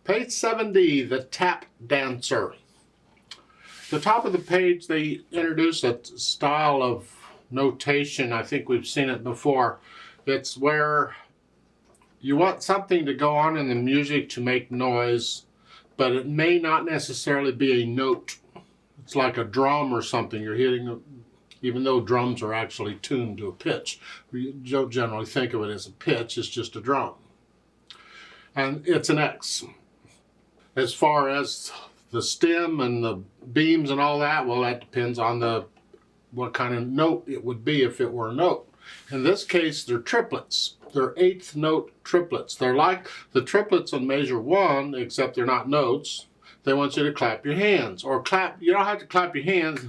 Page 70, the tap dancer. The top of the page, they introduce a style of notation. I think we've seen it before. It's where you want something to go on in the music to make noise, but it may not necessarily be a note. It's like a drum or something you're hitting, even though drums are actually tuned to a pitch. You don't generally think of it as a pitch, it's just a drum. And it's an X. As far as the stem and the beams and all that, well, that depends on what kind of note it would be if it were a note. In this case, they're triplets. They're eighth note triplets. They're like the triplets on measure 1, except they're not notes. They want you to clap your hands. Or clap, you don't have to clap your hands.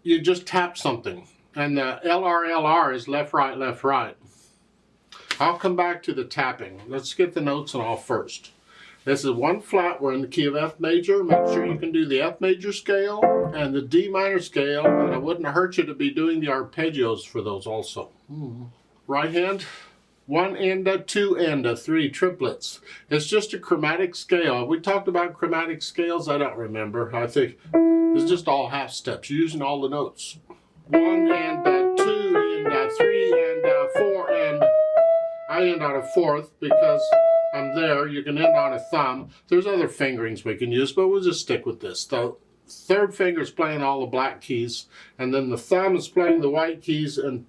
You just tap something. And the LR is left, right, left, right. I'll come back to the tapping. Let's get the notes and all first. This is 1 flat. We're in the key of F major. Make sure you can do the F major scale and the D minor scale, and it wouldn't hurt you to be doing the arpeggios for those also. Right hand, 1 and 2 and 3 triplets. It's just a chromatic scale. Have we talked about chromatic scales? I don't remember. I think it's just all half steps. You're using all the notes. 1 and 2 and 3 and 4 and I end on a 4th because I'm there. You can end on a thumb. There's other fingerings we can use, but we'll just stick with this. The 3rd finger is playing all the black keys, and then the thumb is playing the white keys, and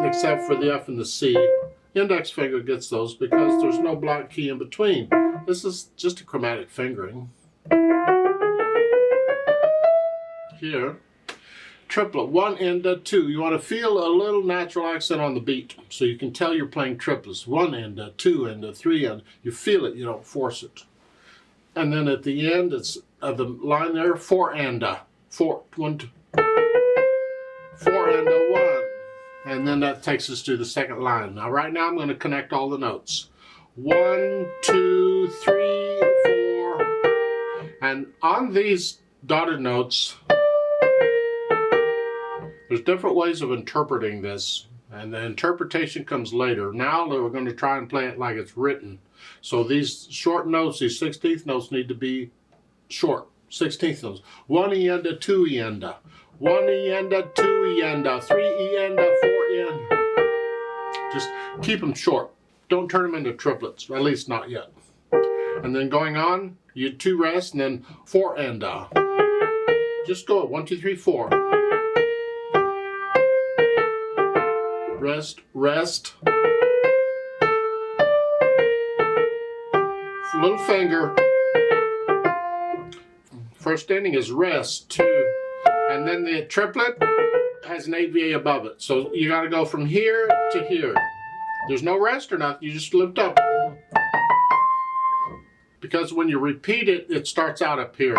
except for the F and the C. Index finger gets those because there's no black key in between. This is just a chromatic fingering. Here. Triplet, 1 and 2. You want to feel a little natural accent on the beat, so you can tell you're playing triplets. 1 and 2 and 3, and you feel it, you don't force it. And then at the end, it's the line there, 4 and 4, 1, 2, 4 and 1, and then that takes us to the second line. Now, right now, I'm going to connect all the notes. 1, 2, 3, 4, and on these dotted notes, there's different ways of interpreting this, and the interpretation comes later. Now we're going to try and play it like it's written. So these short notes, these 16th notes need to be short. 16th notes. 1 E and 2 E and 1 E and 2 E and 3 E and 4 E and. Just keep them short. Don't turn them into triplets, at least not yet. And then going on, you 2 rest, and then 4 and. Just go 1, 2, 3, 4. Rest, rest. Little finger. First ending is rest, 2. And then the triplet has an AVA above it. So you got to go from here to here. There's no rest or nothing. You just lift up. Because when you repeat it, it starts out up here.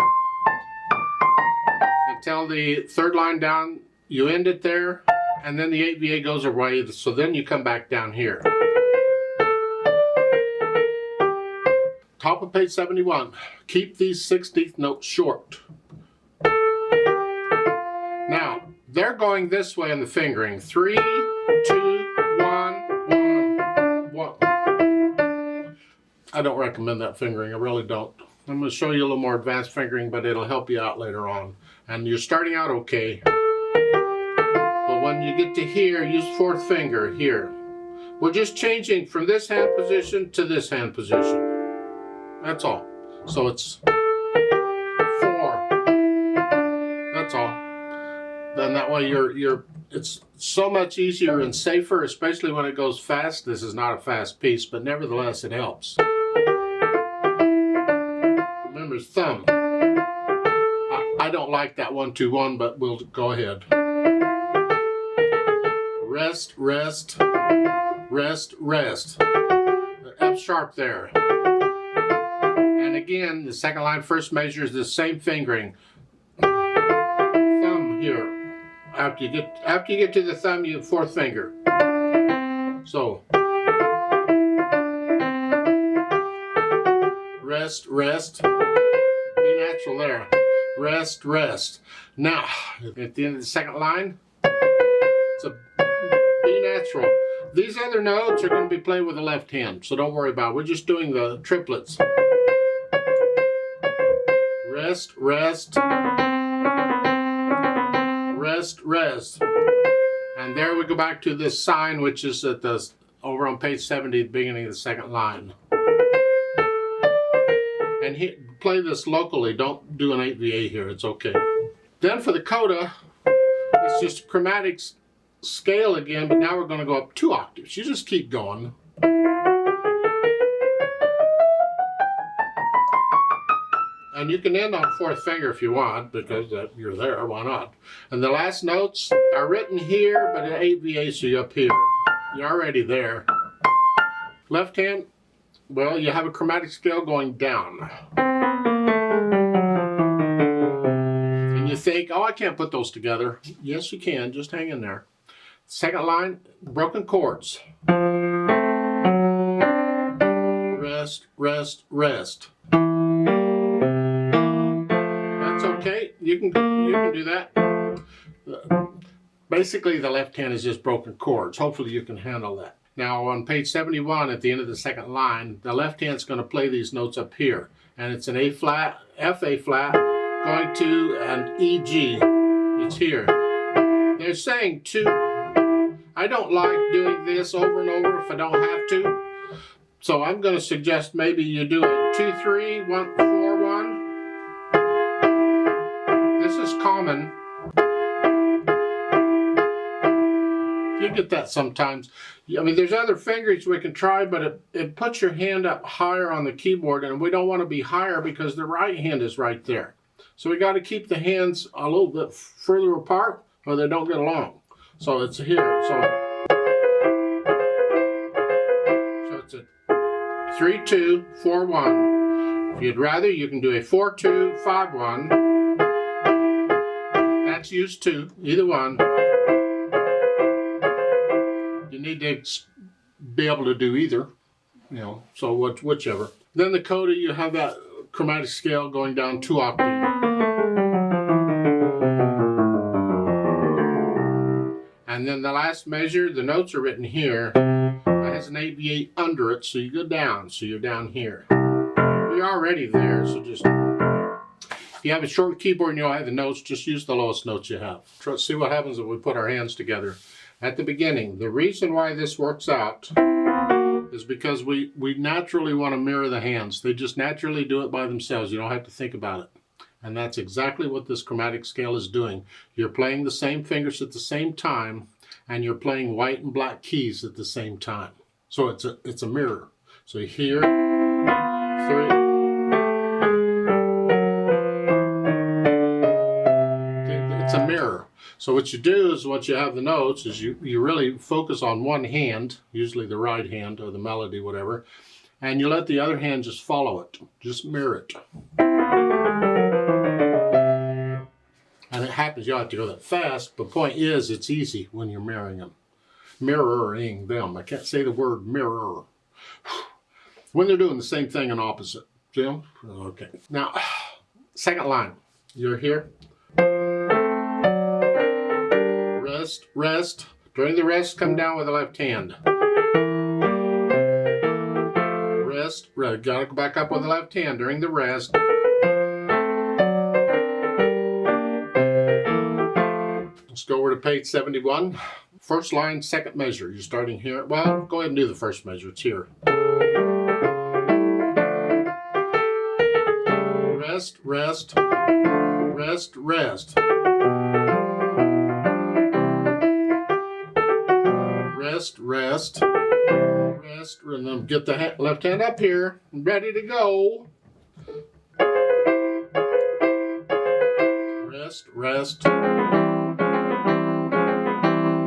Until the 3rd line down, you end it there. And then the AVA goes away, so then you come back down here. Top of page 71. Keep these 16th notes short. Now, they're going this way in the fingering. 3, 2, 1, 1, 1. I don't recommend that fingering, I really don't. I'm going to show you a little more advanced fingering, but it'll help you out later on. And you're starting out okay. When you get to here, use 4th finger here. We're just changing from this hand position to this hand position. That's all. So it's 4. That's all. Then that way it's so much easier and safer, especially when it goes fast. This is not a fast piece, but nevertheless it helps. Remember, it's thumb. I don't like that 1, 2, 1, but we'll go ahead. Rest, rest, rest, rest. The F sharp there. And again, the second line, first measure is the same fingering. Thumb here. After you get to the thumb, you have 4th finger. So rest, rest. Be natural there. Rest, rest. Now, at the end of the second line, it's a B natural. These other notes are going to be played with the left hand, so don't worry about it. We're just doing the triplets. Rest, rest, rest, rest. And there we go back to this sign, which is at the over on page 70, the beginning of the second line. And play this locally. Don't do an 8VA here. It's okay. Then for the coda, it's just a chromatic scale again, but now we're going to go up 2 octaves. You just keep going. And you can end on 4th finger if you want, because you're there, why not? And the last notes are written here, but at 8VA, so you're up here. You're already there. Left hand, well, you have a chromatic scale going down. And you think, oh, I can't put those together. Yes, you can, just hang in there. Second line, broken chords. Rest, rest, rest. Okay, you can do that. Basically, the left hand is just broken chords. Hopefully you can handle that. Now on page 71 at the end of the second line, the left hand's going to play these notes up here. And it's an A flat, F A flat, going to an E G. It's here. They're saying 2. I don't like doing this over and over if I don't have to. So I'm going to suggest maybe you do it 2, 3, 1, 4, 1. This is common. You get that sometimes. I mean, there's other fingers we can try, but it puts your hand up higher on the keyboard, and we don't want to be higher because the right hand is right there. So we got to keep the hands a little bit further apart or they don't get along. So it's here. So it's a 3, 2, 4, 1. If you'd rather, you can do a 4, 2, 5, 1. That's used to, either one. You need to be able to do either, you know, so whichever. Then the coda, you have that chromatic scale going down 2 octaves. And then the last measure, the notes are written here. That has an 8VA under it, so you go down, so you're down here. You're already there, so just... If you have a short keyboard and you don't have the notes, just use the lowest notes you have. See what happens if we put our hands together. At the beginning, the reason why this works out is because we naturally want to mirror the hands. They just naturally do it by themselves. You don't have to think about it. And that's exactly what this chromatic scale is doing. You're playing the same fingers at the same time, and you're playing white and black keys at the same time. So it's a mirror. So here, 3. It's a mirror. So what you do is, once you have the notes, is you really focus on one hand, usually the right hand or the melody, whatever, and you let the other hand just follow it. Just mirror it. And it happens, you don't have to go that fast, but the point is, it's easy when you're mirroring them. Mirroring them. I can't say the word mirror. When they're doing the same thing and opposite. See them? Okay. Now, second line. You're here. Rest, rest. During the rest, come down with the left hand. Rest, rest. Gotta go back up with the left hand during the rest. Let's go over to page 71. First line, second measure. You're starting here. Well, go ahead and do the first measure. It's here. Rest, rest. Rest, rest. Rest, rest, rest, and then get the left hand up here, ready to go. Rest, rest,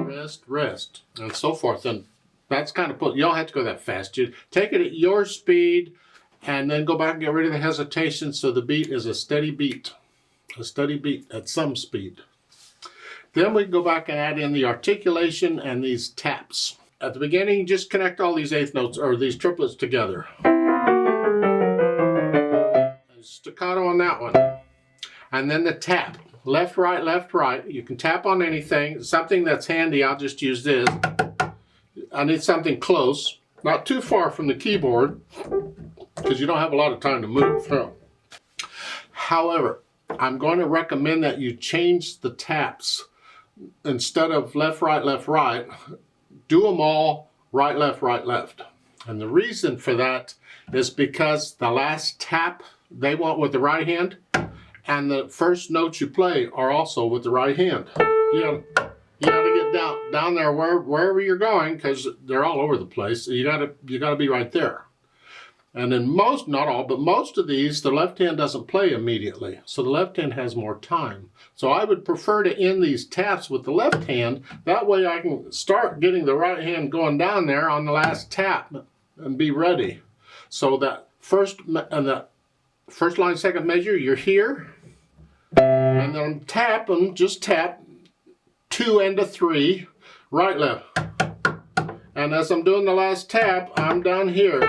rest, rest, and so forth. And that's kind of you don't have to go that fast. You take it at your speed, and then go back and get rid of the hesitation so the beat is a steady beat at some speed. Then we go back and add in the articulation and these taps. At the beginning, just connect all these eighth notes or these triplets together. And staccato on that one. And then the tap. Left, right, left, right. You can tap on anything. Something that's handy, I'll just use this. I need something close, not too far from the keyboard, because you don't have a lot of time to move. However, I'm going to recommend that you change the taps. Instead of left, right, do them all right, left. And the reason for that is because the last tap they want with the right hand and the first notes you play are also with the right hand. You gotta get down there wherever you're going, because they're all over the place. You gotta be right there. And in most, not all, but most of these, the left hand doesn't play immediately. So the left hand has more time. So I would prefer to end these taps with the left hand. That way I can start getting the right hand going down there on the last tap and be ready. So that first line, second measure, you're here. And then tap them, just tap 2 and a 3, right, left. And as I'm doing the last tap, I'm down here.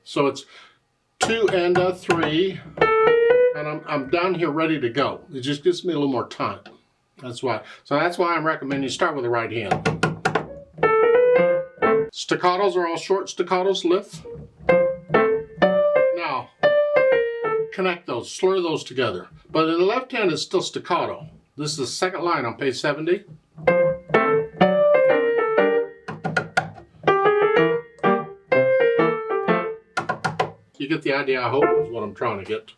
So it's 2 and a 3, and I'm down here ready to go. It just gives me a little more time. That's why. So that's why I'm recommending you start with the right hand. Staccatos are all short staccatos, lift. Now, connect those, slur those together. But in the left hand, it's still staccato. This is the second line on page 70. You get the idea, I hope, is what I'm trying to get.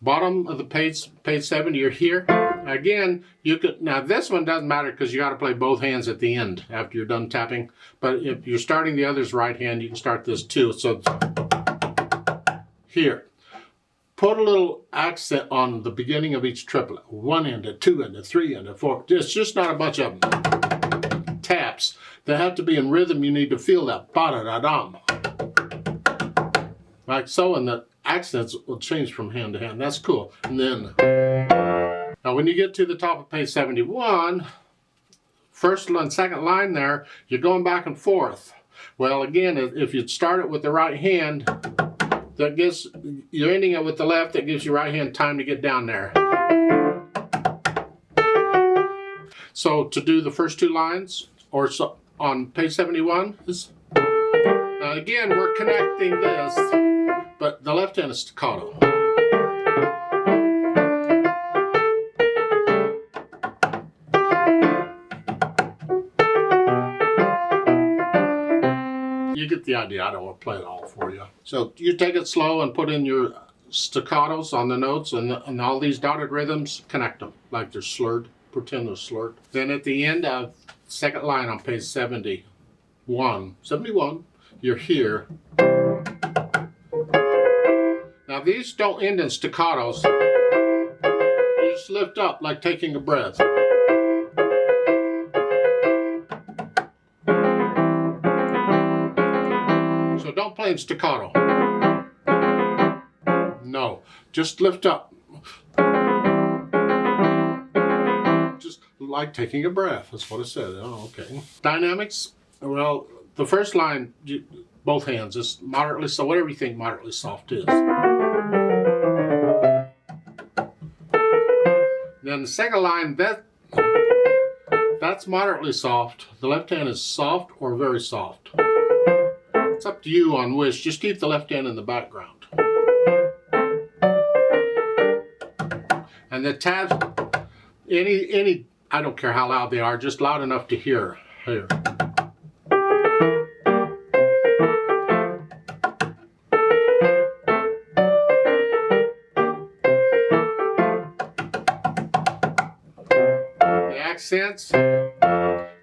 Bottom of the page 70, you're here. Again, you could, now this one doesn't matter because you got to play both hands at the end after you're done tapping. But if you're starting the other's right hand, you can start this too. So here, put a little accent on the beginning of each triplet. 1 and a 2 and a 3 and a 4. It's just not a bunch of taps. They have to be in rhythm. You need to feel that ba-da-da-dum. Like so, and the accents will change from hand to hand. That's cool. And then, now when you get to the top of page 71, first and second line there, you're going back and forth. Well, again, if you start it with the right hand, that gives, you're ending it with the left, that gives your right hand time to get down there. So to do the first 2 lines, or so, on page 71, again, we're connecting this, but the left hand is staccato. You get the idea. I don't want to play it all for you. So you take it slow and put in your staccatos on the notes, and all these dotted rhythms, connect them like they're slurred. Pretend they're slurred. Then at the end of second line on page 71, you're here. Now these don't end in staccatos. You just lift up like taking a breath. So don't play in staccato. No, just lift up. Just like taking a breath. That's what it said. Oh, okay. Dynamics. Well, the first line, both hands, is moderately, so whatever you think moderately soft is. Then the second line, that's moderately soft. The left hand is soft or very soft. It's up to you on which. Just keep the left hand in the background. And the tabs, any, I don't care how loud they are, just loud enough to hear. Here. Accents,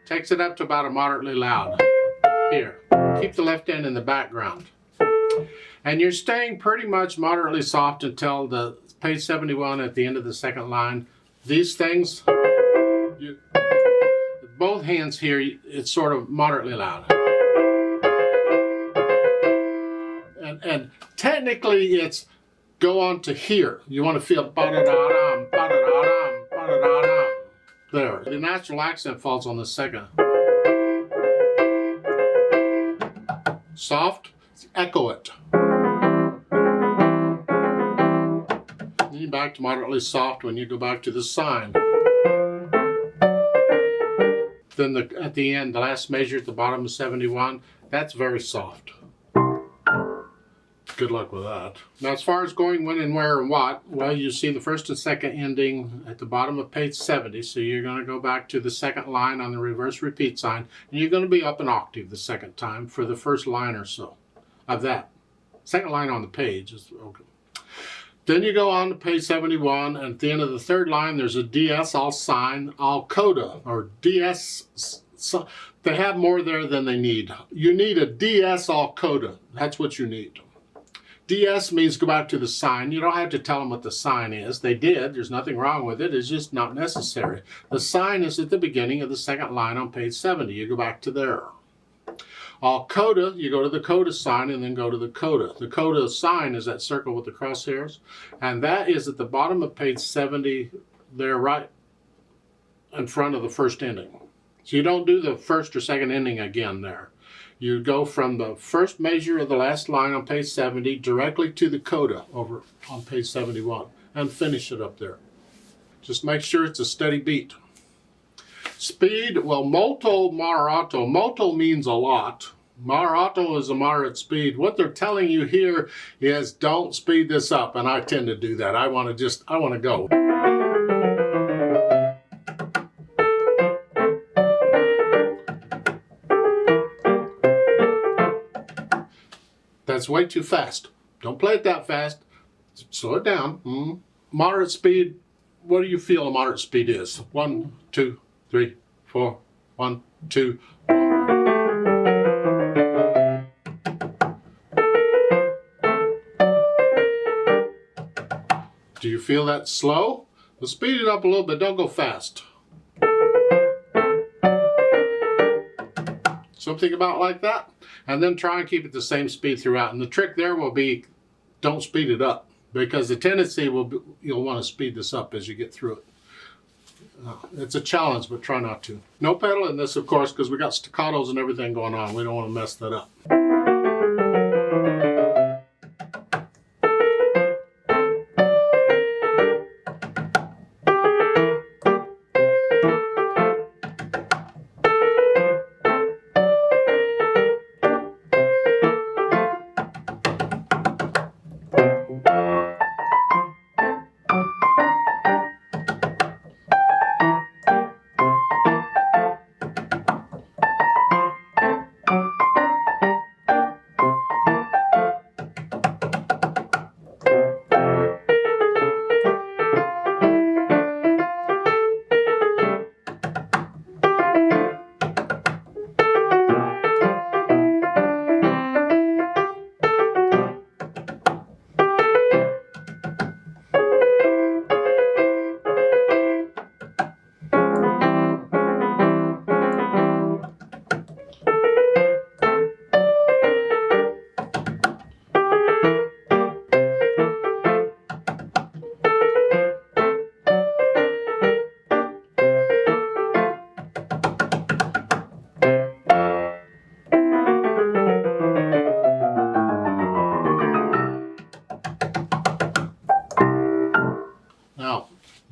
takes it up to about a moderately loud. Here, keep the left hand in the background. And you're staying pretty much moderately soft until the page 71 at the end of the second line. These things, both hands here, it's sort of moderately loud. And technically it's go on to here. You want to feel ba-da-da-dum, ba-da-da-dum, ba-da-da-dum. There. The natural accent falls on the second. Soft, echo it. Then back to moderately soft when you go back to the sign. Then at the end, the last measure at the bottom of 71, that's very soft. Good luck with that. Now, as far as going when and where and what, well, you see the first and second ending at the bottom of page 70. So you're going to go back to the second line on the reverse repeat sign, and you're going to be up an octave the second time for the first line or so of that. Second line on the page is okay. Then you go on to page 71, and at the end of the third line, there's a DS all sign, all coda, or DS. So they have more there than they need. You need a DS all coda. That's what you need. DS means go back to the sign. You don't have to tell them what the sign is. They did. There's nothing wrong with it. It's just not necessary. The sign is at the beginning of the second line on page 70. You go back to there. All coda, you go to the coda sign and then go to the coda. The coda sign is that circle with the crosshairs. And that is at the bottom of page 70 there, right in front of the first ending. So you don't do the first or second ending again there. You go from the first measure of the last line on page 70 directly to the coda over on page 71 and finish it up there. Just make sure it's a steady beat. Speed, well, molto moderato. Molto means a lot. Moderato is a moderate speed. What they're telling you here is don't speed this up, and I tend to do that. I want to go. That's way too fast. Don't play it that fast. Slow it down. Moderate speed, what do you feel a moderate speed is? 1, 2, 3, 4, 1, 2. Do you feel that slow? Well, speed it up a little bit, don't go fast. Something about like that. And then try and keep it the same speed throughout. And the trick there will be don't speed it up, because the tendency will be you'll want to speed this up as you get through it. It's a challenge, but try not to. No pedal in this, of course, because we got staccatos and everything going on. We don't want to mess that up.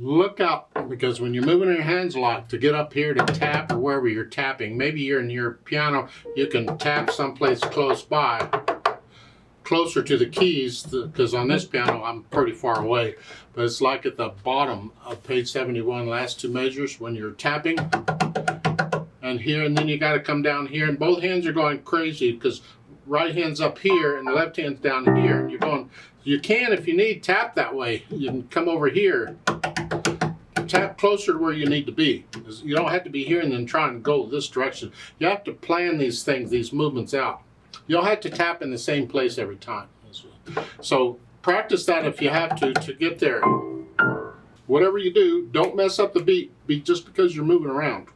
Look out, because when you're moving your hands a lot to get up here to tap or wherever you're tapping, maybe you're in your piano, you can tap someplace close by, closer to the keys, because on this piano I'm pretty far away, but it's like at the bottom of page 71, last two measures, when you're tapping, and here, and then you got to come down here, and both hands are going crazy, because right hand's up here and the left hand's down here, and you're going, you can, if you need, tap that way. You can come over here, tap closer to where you need to be. You don't have to be here and then try and go this direction. You have to plan these things, these movements out. You don't have to tap in the same place every time. So practice that if you have to get there. Whatever you do, don't mess up the beat just because you're moving around.